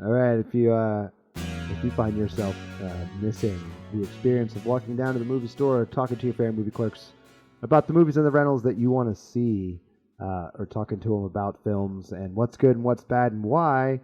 All right, if you find yourself missing the experience of walking down to the movie store or talking to your favorite movie clerks about the movies and the rentals that you want to see, or talking to them about films and what's good and what's bad and why,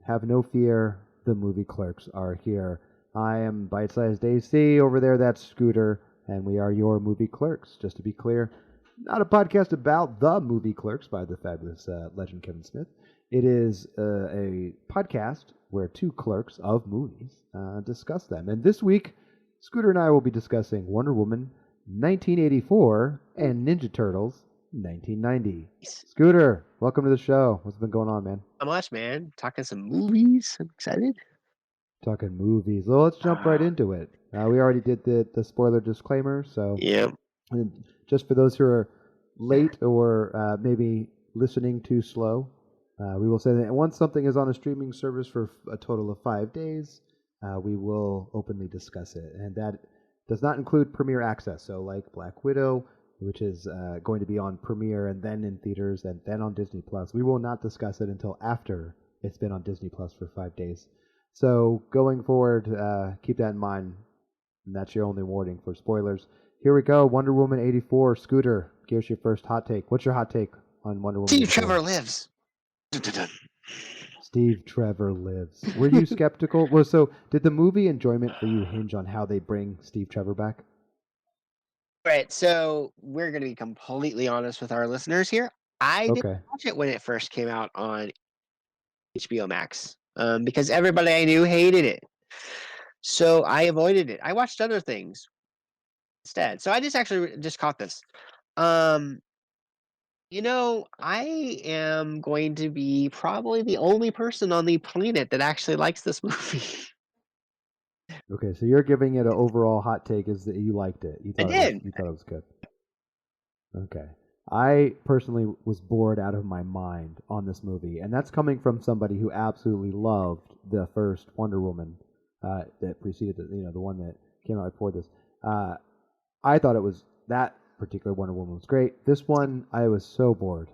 have no fear. The movie clerks are here. I am Bite-Sized AC. Over there, that's Scooter, and we are your movie clerks. Just to be clear, not a podcast about the movie clerks by the fabulous legend Kevin Smith. It is a podcast where two clerks of movies discuss them. And this week, Scooter and I will be discussing Wonder Woman 1984 and Ninja Turtles 1990. Scooter, welcome to the show. What's been going on, man? Not much, man. Talking some movies. I'm excited. Talking movies. Well, let's jump right into it. We already did the spoiler disclaimer, so Yeah. just for those who are late or maybe listening too slow, we will say that once something is on a streaming service for a total of 5 days, we will openly discuss it. And that does not include Premiere Access. So like Black Widow, which is going to be on Premiere and then in theaters and then on Disney Plus. We will not discuss it until after it's been on Disney Plus for 5 days. So going forward, keep that in mind. And that's your only warning for spoilers. Here we go. Wonder Woman 84. Scooter, give us your first hot take. What's your hot take on Wonder Woman? Steve Trevor lives. Steve Trevor lives. Were you skeptical? Well, so did the movie enjoyment for you hinge on how they bring Steve Trevor back? Right. So we're going to be completely honest with our listeners here. I didn't watch it when it first came out on Hbomax because everybody I knew hated it. So I avoided it. I watched other things instead. So I just caught this. I am going to be probably the only person on the planet that actually likes this movie. Okay, so you're giving it an overall hot take is that you liked it. You thought it was good. Okay. I personally was bored out of my mind on this movie, and that's coming from somebody who absolutely loved the first Wonder Woman that preceded the one that came out before this. I thought it was that particular Wonder Woman was great. This one, I was so bored.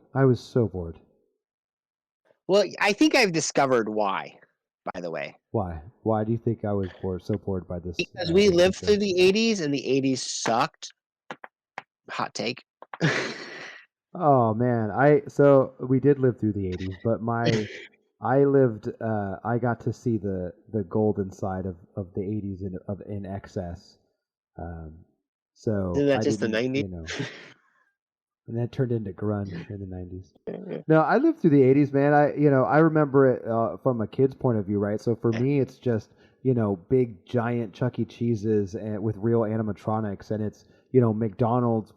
Well, I think I've discovered why, by the way. Why? Why do you think I was so bored by this? Because we lived through the 80s, and the 80s sucked. Hot take. Oh, man. So we did live through the 80s, but I got to see the golden side of the 80s in excess. So Isn't that just the 90s? And that turned into grunge in the 90s. No, I lived through the 80s, man. I remember it from a kid's point of view, right? So for me, it's just, big giant Chuck E. Cheese's with real animatronics, and it's, McDonald's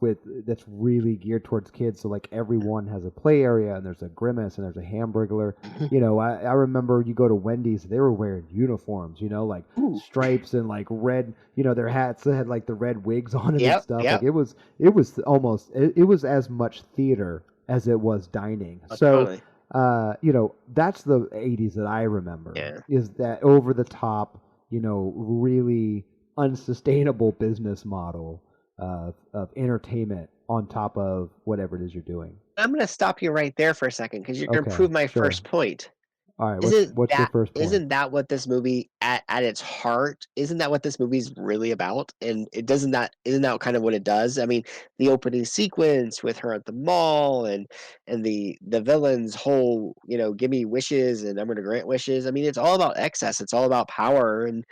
that's really geared towards kids. So like everyone has a play area, and there's a Grimace, and there's a Hamburglar. I remember you go to Wendy's, they were wearing uniforms, like stripes and like red, their hats that had like the red wigs on them and stuff. Yep. Like it was as much theater as it was dining. So, that's the 80s that I remember. Yeah. Is that over the top, really unsustainable business model of entertainment on top of whatever it is you're doing. I'm going to stop you right there for a second because you're going to prove my first point. All right, what's your first point? Isn't that what this movie, at its heart, isn't that what this movie's really about? And isn't that kind of what it does? I mean, the opening sequence with her at the mall and the villain's whole, give me wishes and I'm going to grant wishes. I mean, it's all about excess. It's all about power. And,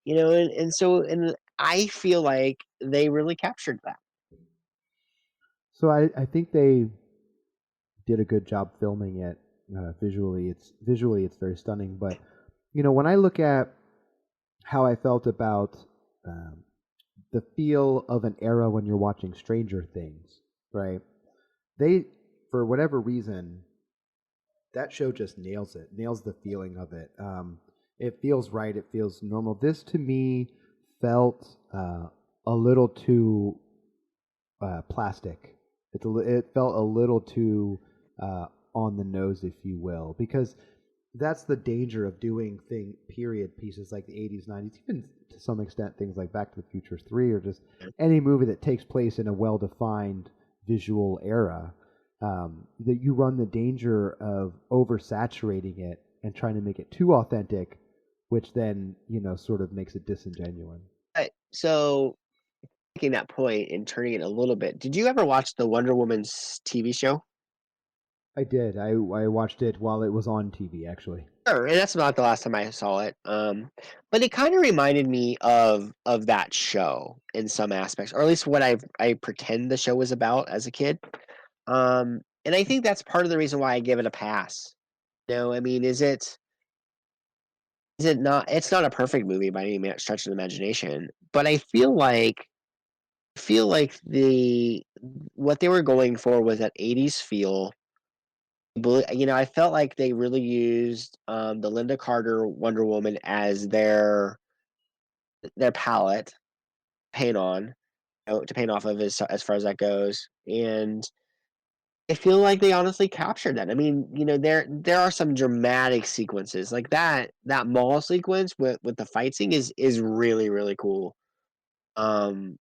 and I feel like they really captured that. So I think they did a good job filming it. Visually, it's very stunning. But when I look at how I felt about the feel of an era when you're watching Stranger Things, right? They, for whatever reason, that show just nails the feeling of it. It feels right. It feels normal. This to me felt a little too plastic. It felt a little too on the nose, if you will, because that's the danger of doing period pieces like the 80s, 90s, even to some extent things like Back to the Future 3 or just any movie that takes place in a well-defined visual era, that you run the danger of oversaturating it and trying to make it too authentic, which then sort of makes it disingenuous. So taking that point and turning it a little bit, did you ever watch the Wonder Woman's TV show? I did. I watched it while it was on TV, actually. Sure, and that's not the last time I saw it. But it kind of reminded me of that show in some aspects, or at least what I pretend the show was about as a kid. And I think that's part of the reason why I give it a pass. I mean, is it not? It's not a perfect movie by any stretch of the imagination, but I feel like the what they were going for was that 80s feel. I felt like they really used the Linda Carter Wonder Woman as their palette paint on, to paint off of as far as that goes. And I feel like they honestly captured that. I mean, there are some dramatic sequences like that mall sequence with the fight scene is really really cool. Um,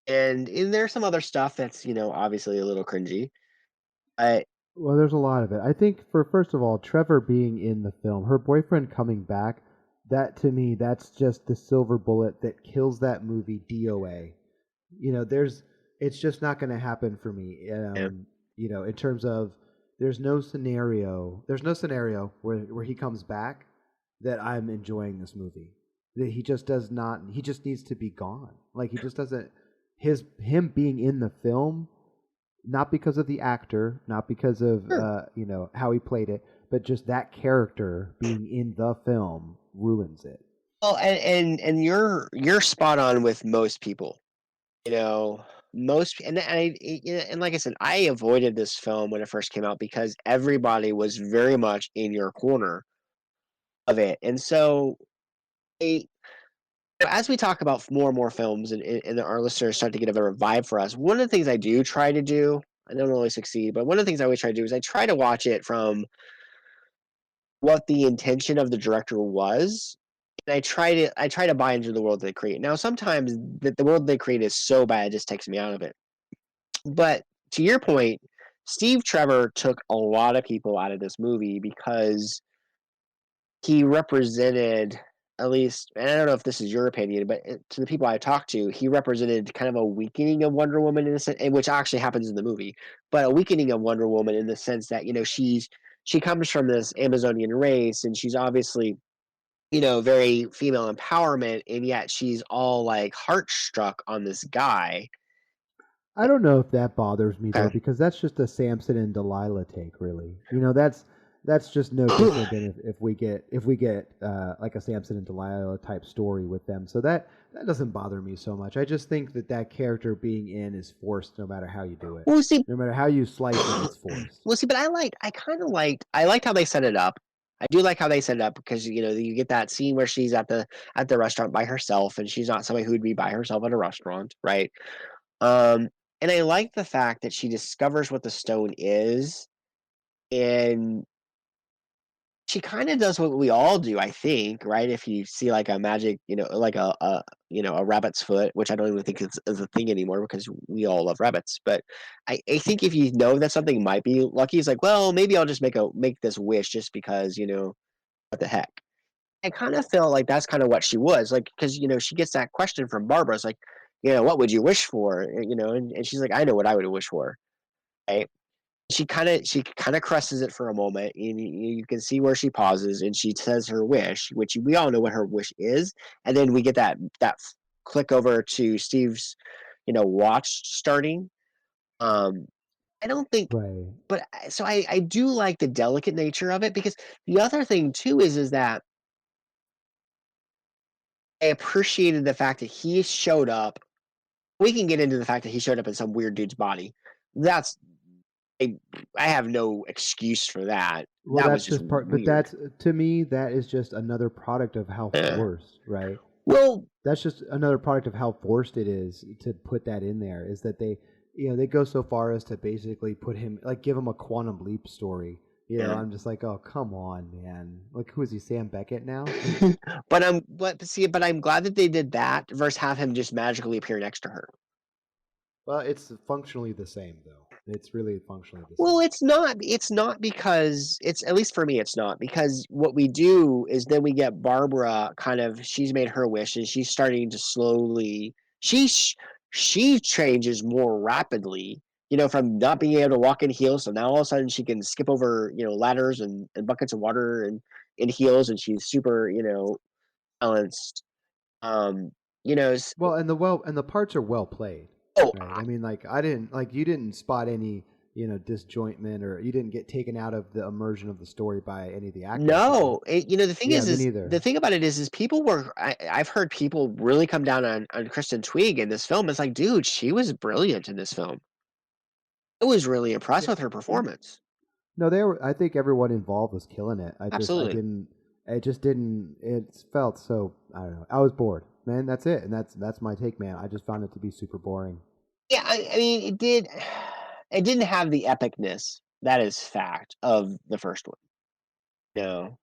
and there's some other stuff that's obviously a little cringy. But Well, there's a lot of it. I think for first of all, Trevor being in the film, her boyfriend coming back, that to me, that's just the silver bullet that kills that movie DOA. There's it's just not going to happen for me. yeah. In terms of there's no scenario where he comes back that I'm enjoying this movie. That he just does not. He just needs to be gone. Like he just doesn't. Him being in the film, not because of the actor, not because of Sure. how he played it, but just that character being in the film ruins it. Well, and you're spot on with most people. You know, and like I said, I avoided this film when it first came out because everybody was very much in your corner of it. And so, I, as we talk about more and more films and our listeners start to get a better vibe for us, one of the things I do try to do, I don't always succeed, but one of the things I always try to do is I try to watch it from what the intention of the director was. And I try to buy into the world they create. Now, sometimes the world they create is so bad, it just takes me out of it. But to your point, Steve Trevor took a lot of people out of this movie because he represented, at least, and I don't know if this is your opinion, but to the people I talked to, he represented kind of a weakening of Wonder Woman in a sense, which actually happens in the movie, but a weakening of Wonder Woman in the sense that she comes from this Amazonian race, and she's obviously very female empowerment, and yet she's all like heart struck on this guy. I don't know if that bothers me though, Okay. because that's just a Samson and Delilah take, really. That's just no different than if we get like a Samson and Delilah type story with them. So that doesn't bother me so much. I just think that character being in is forced, no matter how you do it. Well, see, No matter how you slice it, it's forced. but I liked how they set it up. I do like how they set it up because you get that scene where she's at the restaurant by herself, and she's not somebody who would be by herself at a restaurant, right? Um, and I like the fact that she discovers what the stone is, and she kind of does what we all do, I think, right? If you see like a magic, like a rabbit's foot, which I don't even think is a thing anymore because we all love rabbits. But I think if you know that something might be lucky, it's like, well, maybe I'll just make this wish just because, what the heck. I kind of felt like that's kind of what she was like, because she gets that question from Barbara. It's like, what would you wish for? And she's like, I know what I would wish for, right? She kinda crosses it for a moment, and you can see where she pauses, and she says her wish, which we all know what her wish is, and then we get that click over to Steve's, watch starting. Um, I don't think, Right. but I do like the delicate nature of it because the other thing too is that I appreciated the fact that he showed up. We can get into the fact that he showed up in some weird dude's body. That's I I have no excuse for that. Well, That was that's just just part, but weird. that's to me that is just another product of how Yeah. forced, right? Well, That's just another product of how forced it is to put that in there. Is that they go so far as to basically put him like give him a quantum leap story. yeah. I'm just like, oh come on, man. Like who is he? Sam Beckett now? But I'm glad that they did that versus have him just magically appear next to her. Well, it's functionally the same though. It's really functionally the Well, same. it's not because it's at least for me, it's not because what we do is then we get Barbara kind of she's made her wish and she's starting to slowly she changes more rapidly, from not being able to walk in heels, so now all of a sudden she can skip over, ladders and buckets of water and in heels and she's super, balanced. Um, you know, s- Well, and the parts are well played, oh, right? I mean, like I didn't like you didn't spot any disjointment, or you didn't get taken out of the immersion of the story by any of the actors, did you? No, the thing Yeah, me is the neither. thing about it is people were I've heard people really come down on Kristen Twiig in this film. It's like, dude, she was brilliant in this film. I was really impressed Yeah. with her performance. No, they were. I think everyone involved was killing it. I Absolutely. didn't. It just didn't. It felt so. I don't know. I was bored, man. That's it, and that's my take, man. I just found it to be super boring. Yeah, I mean, it didn't have the epicness, that is fact, of the first one. No.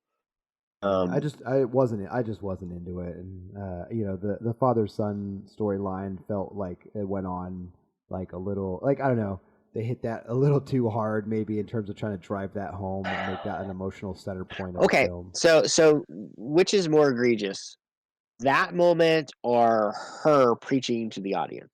Yeah, Um, I just wasn't into it, and the father son storyline felt like it went on like a little, like I don't know, they hit that a little too hard, maybe in terms of trying to drive that home and make that an emotional center point of the okay, film. so which is more egregious? That moment or her preaching to the audience?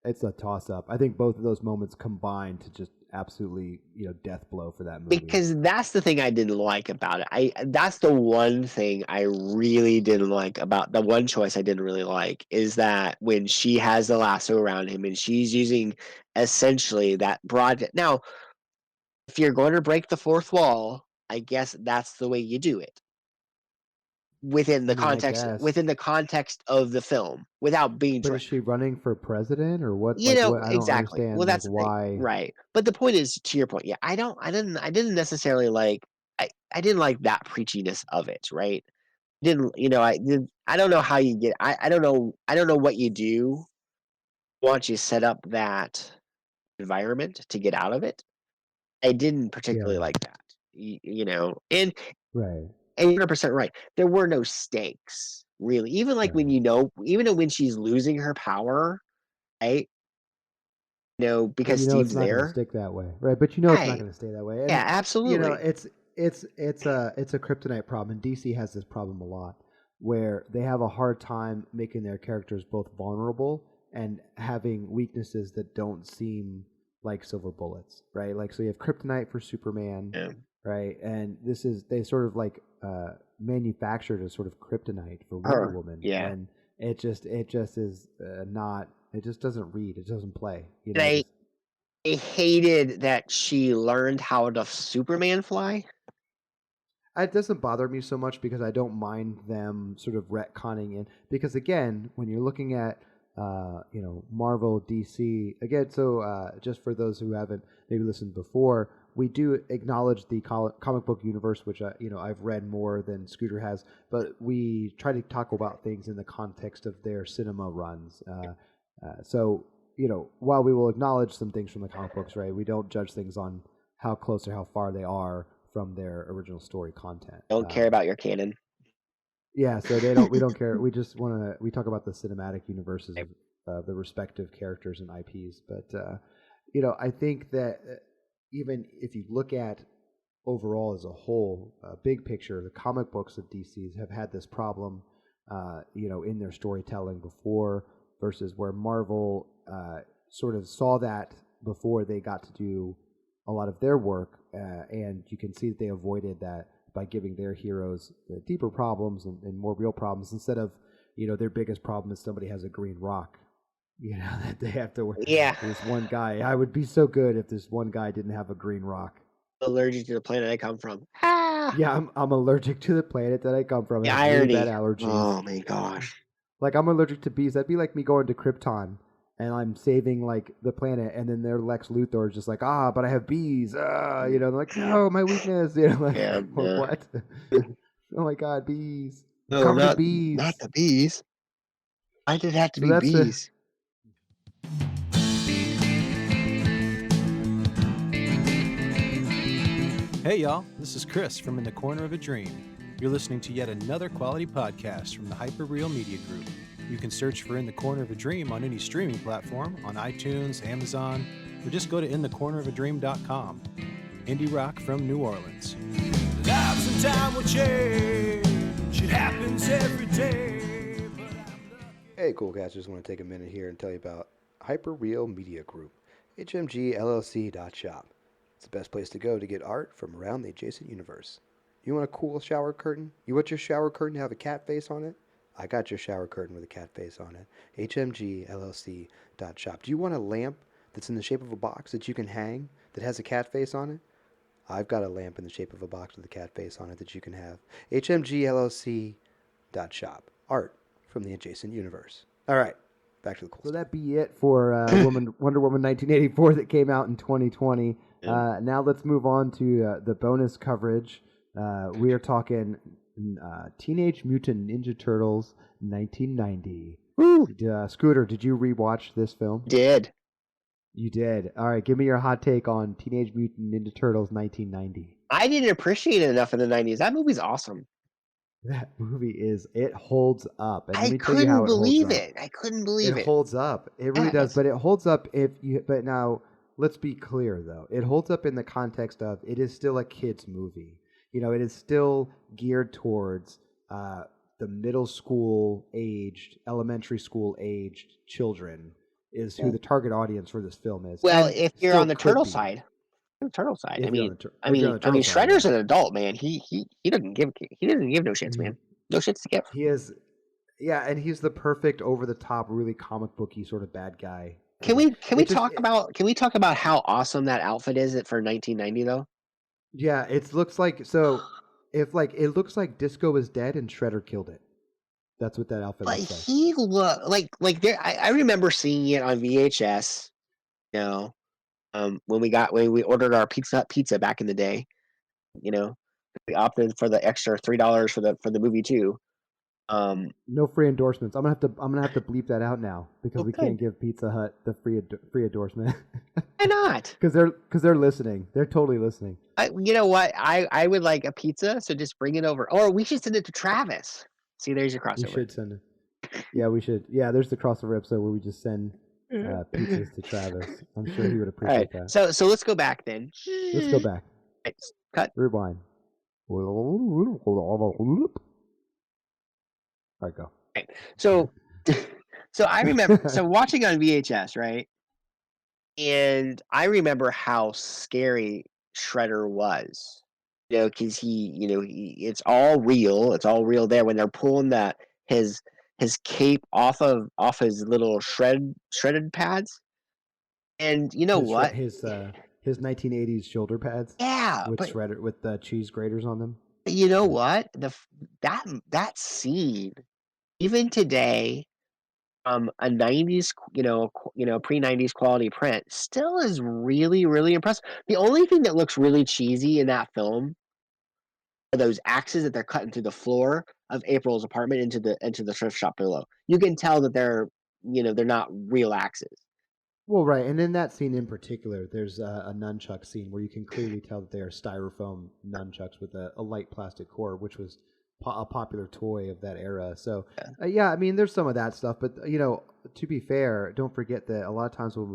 It's a toss up. I think both of those moments combined to just absolutely death blow for that movie. Because that's the thing I didn't like about it. I That's the one thing I really didn't like about the one choice I didn't really like is that when she has the lasso around him and she's using essentially that broad. Now, if you're going to break the fourth wall, I guess that's the way you do it I mean, I guess. within the context of the film without being But is she running for president or what? Like, what? I don't exactly. Well, understand. Like, that's the thing, why? right? But the point is, to your point, yeah, I didn't necessarily like, I didn't like that preachiness of it, right? Didn't I don't know how you get. I don't know what you do once you set up that environment to get out of it. I didn't particularly Yeah. like that, and Right. you're 100% right. There were no stakes really, even like when Right. even when she's losing her power, right? But Because Steve's it's not going to there. stick that way, right? But it's not Right. going to stay that way, and Yeah, absolutely. it's a kryptonite problem, and DC has this problem a lot, where they have a hard time making their characters both vulnerable and having weaknesses that don't seem like silver bullets, right? Like, so you have kryptonite for Superman, Yeah. right? And this is they sort of like manufactured a sort of kryptonite for Wonder Her. Woman, Yeah. and it just is not. It just doesn't read. It doesn't play. And Just I hated that she learned how to Superman fly. it doesn't bother me so much because I don't mind them sort of retconning in, because again, when you're looking at Marvel, DC again. So just for those who haven't maybe listened before, we do acknowledge the comic book universe, which I've read more than Scooter has, but we try to talk about things in the context of their cinema runs. So while we will acknowledge some things from the comic books, right, we don't judge things on how close or how far they are from their original story content. Don't care about your canon. Yeah, so they don't. We don't care. We just want to. We talk about the cinematic universes of the respective characters and IPs. But I think that even if you look at overall as a whole, big picture, the comic books of DC's have had this problem, in their storytelling before, versus where Marvel sort of saw that before they got to do a lot of their work, and you can see that they avoided that by giving their heroes the deeper problems and more real problems, instead of their biggest problem is somebody has a green rock, that they have to. Yeah. This one guy, I would be so good if this one guy didn't have a green rock. Allergic to the planet I come from. Ah. Yeah, I'm allergic to the planet that I come from. The I have really bad irony. allergies. Oh my gosh. Like, I'm allergic to bees. That'd be like me going to Krypton and I'm saving like the planet, and then their Lex Luthor is just like, but I have bees. They're like, no, my weakness. Like, Yeah. Yeah. what? Oh my god, bees! I'm No, covered in not bees. the bees. Why did it have to So be that's bees? Hey y'all, this is Chris from In the Corner of a Dream. You're listening to yet another quality podcast from the Hyperreal Media Group. You can search for In the Corner of a Dream on any streaming platform, on iTunes, Amazon, or just go to inthecornerofadream.com. Indie rock from New Orleans. Lives and time will change. It happens every day. Hey, cool guys, just want to take a minute here and tell you about Hyperreal Media Group, HMGLLC.SHOP. It's the best place to go to get art from around the adjacent universe. You want a cool shower curtain? You want your shower curtain to have a cat face on it? I got your shower curtain with a cat face on it. HMGLLC.SHOP. Do you want a lamp that's in the shape of a box that you can hang that has a cat face on it? I've got a lamp in the shape of a box with a cat face on it that you can have. HMGLLC.SHOP. Art from the adjacent universe. All right, back to the cool stuff. So that be it for Wonder Woman 1984 that came out in 2020. Now let's move on to the bonus coverage. We are talking Teenage Mutant Ninja Turtles 1990. Scooter, did you rewatch this film? Did. You did. All right, give me your hot take on Teenage Mutant Ninja Turtles 1990. I didn't appreciate it enough in the 90s. That movie's awesome. That movie it holds up. And I couldn't believe it. I couldn't believe it. It holds up. It really does. But it holds up but now, let's be clear though. It holds up in the context of it is still a kid's movie. You know, it is still geared towards the middle school aged, elementary school aged children is who the target audience for this film is. Well, if you're on the turtle side. I mean, Shredder's an adult, man. He doesn't give no shits, man. No shits to give. He is, yeah, and he's the perfect over the top, really comic booky sort of bad guy. Can we talk about how awesome that outfit is for 1990 though? Yeah, it looks like it looks like Disco is dead and Shredder killed it. That's what that outfit looks like. He looked like there. I remember seeing it on VHS. You know. When we ordered our pizza back in the day, you know, we opted for the extra $3 for the movie too. No free endorsements. I'm gonna have to bleep that out now because we can't give Pizza Hut the free endorsement. Why not? Because they're listening. They're totally listening. You know what? I would like a pizza, so just bring it over, or we should send it to Travis. See, there's your crossover. We should send it. Yeah, we should. Yeah, there's the crossover episode where we just send pizzas to Travis. I'm sure he would appreciate that. So let's go back then. Let's go back. Right, cut. Rewind. All right, go. Right. So I remember watching on VHS, right? And I remember how scary Shredder was. You know, because it's all real. It's all real there when they're pulling his cape off his little shredded pads. And you know what? His 1980s shoulder pads. Yeah, with shredder with the cheese graters on them. But you know what? That scene, even today, a 90s, pre-90s quality print, still is really, really impressive. The only thing that looks really cheesy in that film are those axes that they're cutting through the floor of April's apartment into the thrift shop below. You can tell that they're not real axes. Well, right, and in that scene in particular, there's a nunchuck scene where you can clearly tell that they are styrofoam nunchucks with a light plastic core, which was a popular toy of that era. So, yeah, I mean, there's some of that stuff, but to be fair, don't forget that a lot of times when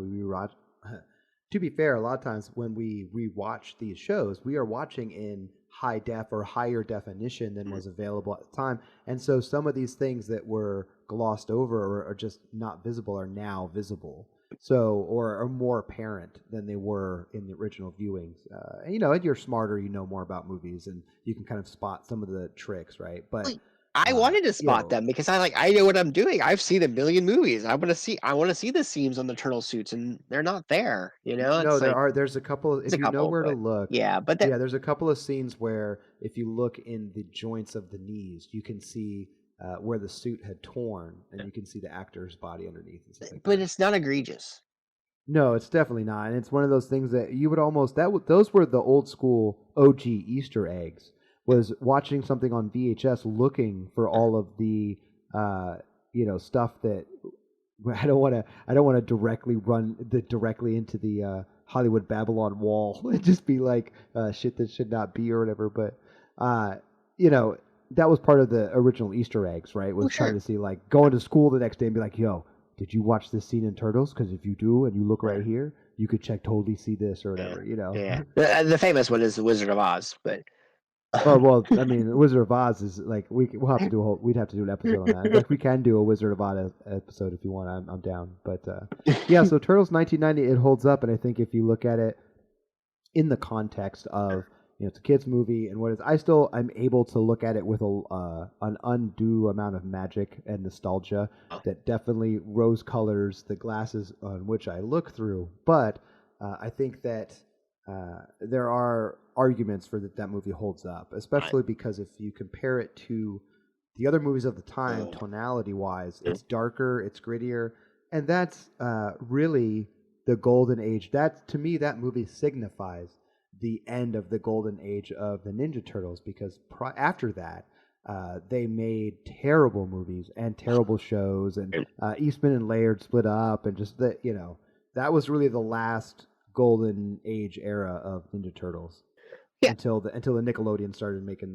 we rewatch, these shows, we are watching in high def or higher definition than was available at the time, and so some of these things that were glossed over or are just not visible are now visible. So, or are more apparent than they were in the original viewings. And you're smarter, you know more about movies, and you can kind of spot some of the tricks, right? But I wanted to spot them because I know what I'm doing. I've seen a million movies. I want to see the seams on the turtle suits, and they're not there. No, there's a couple. If you know where to look, there's a couple of scenes where if you look in the joints of the knees, you can see where the suit had torn, and you can see the actor's body underneath. And stuff like but it's not egregious. No, it's definitely not. And it's one of those things that you would almost those were the old school OG Easter eggs. Was watching something on VHS, looking for all of the stuff that I don't want to directly run directly into the Hollywood Babylon wall and just be like shit that should not be or whatever. But that was part of the original Easter eggs, right? Was trying to see like going to school the next day and be like, yo, did you watch this scene in Turtles? Because if you do and you look right here, you could totally see this or whatever, you know. Yeah. The famous one is the Wizard of Oz, but Well, I mean, the Wizard of Oz is like we'll have to do we'd have to do an episode on that. In fact, we can do a Wizard of Oz episode if you want. I'm down. But yeah, so Turtles 1990, it holds up, and I think if you look at it in the context of, you know, it's a kids movie and what is, I'm able to look at it with an undue amount of magic and nostalgia that definitely rose colors the glasses on which I look through. But I think that there are arguments for that movie holds up, especially because if you compare it to the other movies of the time, tonality wise, it's darker, it's grittier, and that's really the golden age. That, to me, that movie signifies the end of the golden age of the Ninja Turtles, because after that, they made terrible movies and terrible shows, and Eastman and Laird split up, and just that, you know, that was really the last golden age era of Ninja Turtles. Yeah. Until the Nickelodeon started making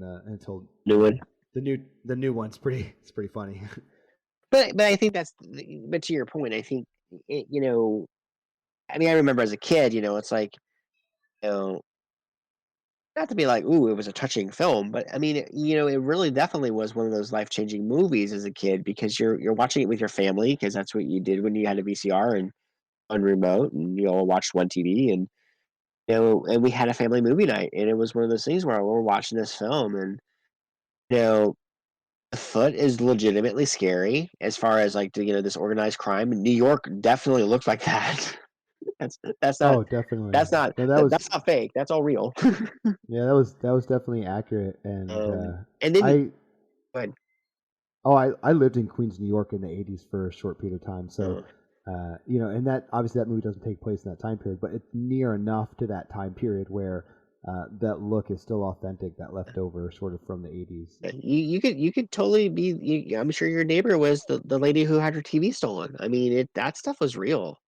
new one. The new one's it's pretty funny. But I think but to your point, I think you know, I mean, I remember as a kid, you know, it's like, you know, not to be like, ooh, it was a touching film, but I mean, you know, it really definitely was one of those life-changing movies as a kid, because you're watching it with your family, because that's what you did when you had a VCR and on remote, and you all watched one TV, and you know, and we had a family movie night, and it was one of those things where we're watching this film, and you know, the Foot is legitimately scary as far as like you know, this organized crime. New York definitely looks like that. That's not. Oh, definitely. That's not. No, that's not fake. That's all real. Yeah, that was definitely accurate, and then go ahead. I lived in Queens, New York in the 80s for a short period of time, so you know, and that obviously that movie doesn't take place in that time period, but it's near enough to that time period where that look is still authentic, that leftover sort of from the 80s. You could totally be. I'm sure your neighbor was the lady who had her TV stolen. I mean, that stuff was real.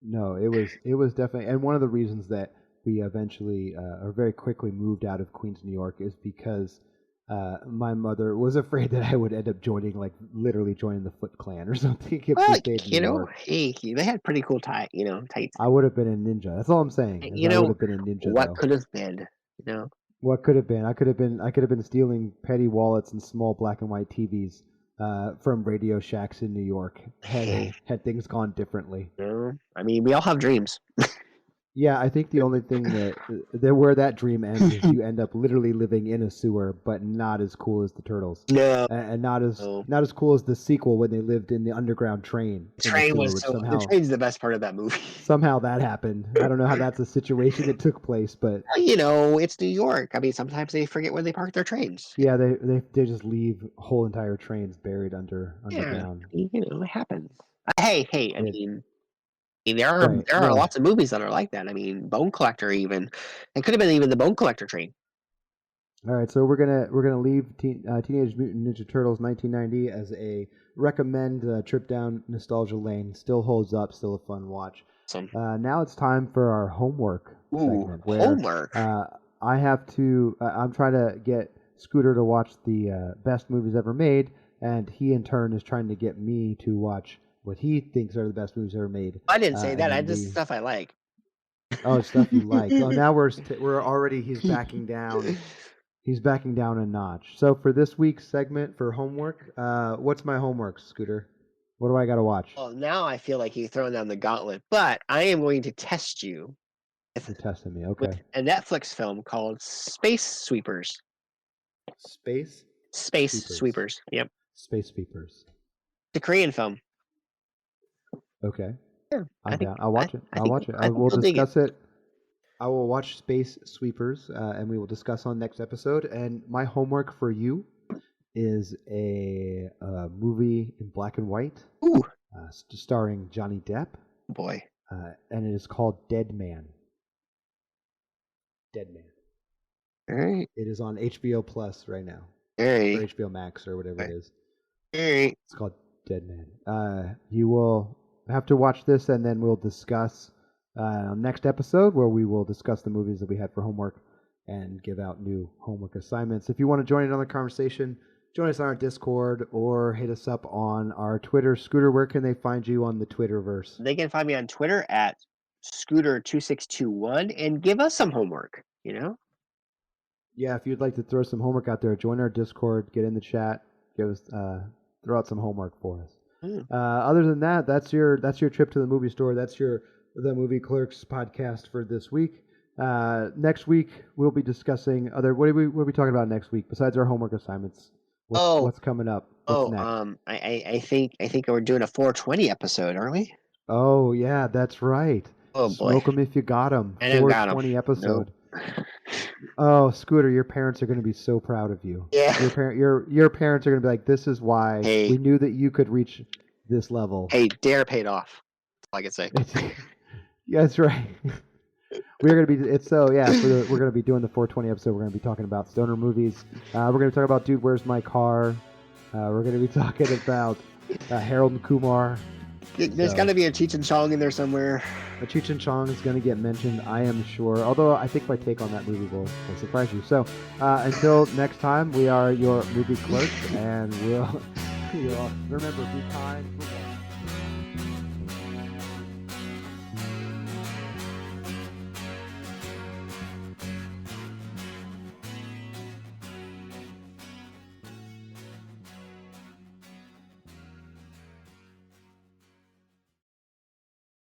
No, it was definitely, and one of the reasons that we eventually or very quickly moved out of Queens, New York, is because my mother was afraid that I would end up literally joining the Foot Clan or something. Well, you know, hey, they had pretty cool tights. I would have been a ninja. That's all I'm saying. You know, I would have been a ninja. What could have been? You know, what could have been? I could have been stealing petty wallets and small black and white TVs from Radio Shacks in New York. Had things gone differently. I mean, we all have dreams. Yeah, I think the only thing where that dream ends is you end up literally living in a sewer, but not as cool as the Turtles. No, and not as cool as the sequel when they lived in the underground train. The train's the best part of that movie. Somehow that happened. I don't know how that's a situation that took place, but you know, it's New York. I mean, sometimes they forget where they park their trains. Yeah, they just leave whole entire trains buried underground. You know, it happens. Hey, I mean. There are lots of movies that are like that. I mean, Bone Collector even. It could have been even the Bone Collector train. All right, so we're gonna leave Teenage Mutant Ninja Turtles 1990 as a recommend trip down nostalgia lane. Still holds up, still a fun watch. Awesome. Now it's time for our homework segment. Where, homework. I have to. I'm trying to get Scooter to watch the best movies ever made, and he in turn is trying to get me to watch what he thinks are the best movies ever made. I didn't say that. I just stuff I like. Oh, stuff you like. Oh, now we're already. He's backing down. He's backing down a notch. So for this week's segment for homework, what's my homework, Scooter? What do I got to watch? Well, now I feel like you're throwing down the gauntlet, but I am going to test you. You're testing me, okay? With a Netflix film called Space Sweepers. Space Sweepers. Yep. Space Sweepers. It's a Korean film. Okay. Yeah, I'm down. I'll watch it. I will discuss it. I will watch Space Sweepers, and we will discuss on next episode. And my homework for you is a movie in black and white, starring Johnny Depp. Boy. And it is called Dead Man. Dead Man. All right. It is on HBO Plus right now. All right. Or HBO Max or whatever it is. All right. It's called Dead Man. You will have to watch this, and then we'll discuss next episode, where we will discuss the movies that we had for homework. and give out new homework assignments. If you want to join in on the conversation, join us on our Discord or hit us up on our Twitter. Scooter, where can they find you on the Twitterverse? They can find me on Twitter at Scooter2621 and give us some homework, you know? Yeah, if you'd like to throw some homework out there, join our Discord, get in the chat, give us throw out some homework for us. Other than that, that's your trip to the movie store. That's the Movie Clerks podcast for this week. Next week we'll be discussing other. What are we talking about next week besides our homework assignments? What's coming up? What's next? I think we're doing a 420 episode, aren't we? Oh yeah, that's right. Oh boy, smoke them if you got them. I don't got 'em. 420 episode. Nope. Oh, Scooter, your parents are going to be so proud of you. Yeah. Your parents are going to be like, this is why we knew that you could reach this level. Hey, dare paid off. That's all I can say. Yeah, that's right. We're going to be doing the 420 episode. We're going to be talking about stoner movies. We're going to talk about Dude, Where's My Car? We're going to be talking about Harold and Kumar. There's got to be a Cheech and Chong in there somewhere. A Cheech and Chong is going to get mentioned, I am sure. Although I think my take on that movie will surprise you. So until next time, we are your movie clerks, and we'll remember, be kind.